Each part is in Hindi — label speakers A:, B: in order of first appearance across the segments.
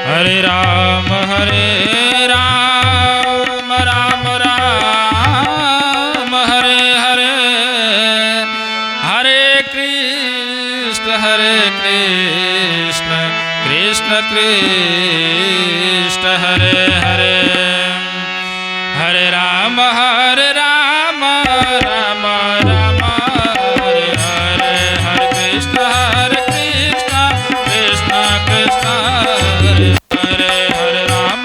A: हरे राम राम राम हरे हरे, हरे कृष्ण कृष्ण कृष्ण हरे हरे, हरे राम राम राम हरे हरे, हरे कृष्ण कृष्ण कृष्ण हरे हरे, हरे राम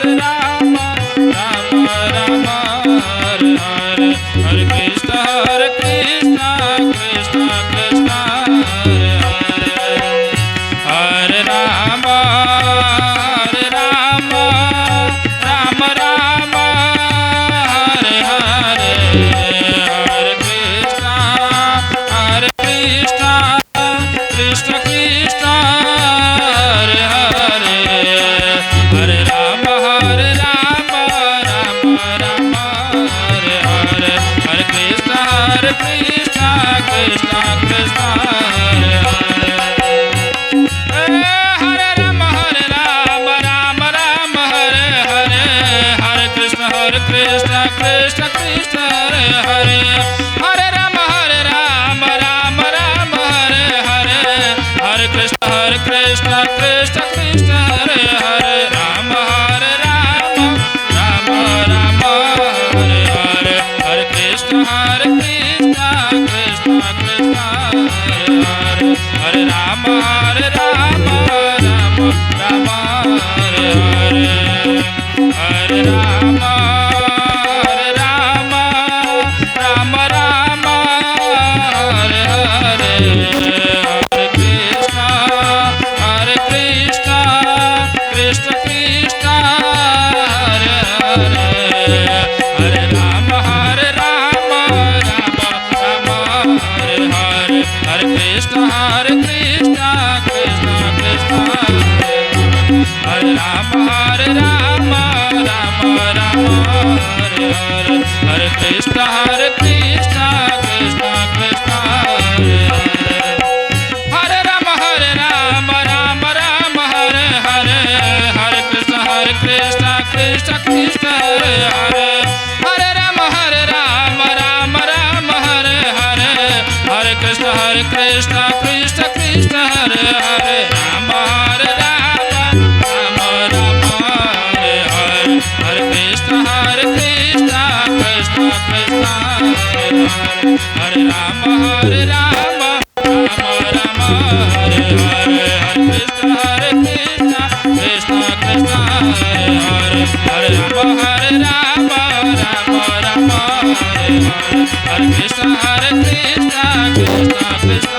A: राम राम हरे हरे, हरे कृष्ण कृष्ण कृष्ण हरे हरे, हरे राम राम राम हरे हरे, हरे कृष्ण कृष्ण कृष्ण हरे हरे, हरे राम राम राम हरे हरे, हरे कृष्ण कृष्ण कृष्ण हरे हरे, हरे राम राम राम हरे हरे, हरे कृष्ण कृष्ण कृष्ण हरे हरे, हरे राम राम राम हरे हरे, हरे कृष्ण कृष्ण कृष्ण हरे हरे, राम राम राम हरे हरे, हरे कृष्ण कृष्ण कृष्ण हरे हरे, हरे राम राम हरे हरे, हरे राम राम हरे हरे, हरे कृष्ण कृष्ण कृष्ण हरे हरे, हरे राम राम हरे हरे, हरे कृष्ण कृष्ण कृष्ण हरे हरे, हरे राम राम हरे हरे, हरे कृष्ण कृष्ण कृष्ण हरे हरे, हरे राम राम हरे हरे, हरे कृष्ण कृष्ण कृष्ण हरे हरे, हरे राम राम हरे हरे, हरे कृष्ण कृष्ण कृष्ण हरे हरे, राम राम हरे हरे, हरे कृष्ण कृष्ण कृष्ण हरे हरे, हरे राम राम हरे हरे, हरे कृष्ण कृष्ण कृष्ण हरे हरे, हरे राम राम हरे हरे, हरे कृष्ण कृष्ण कृष्ण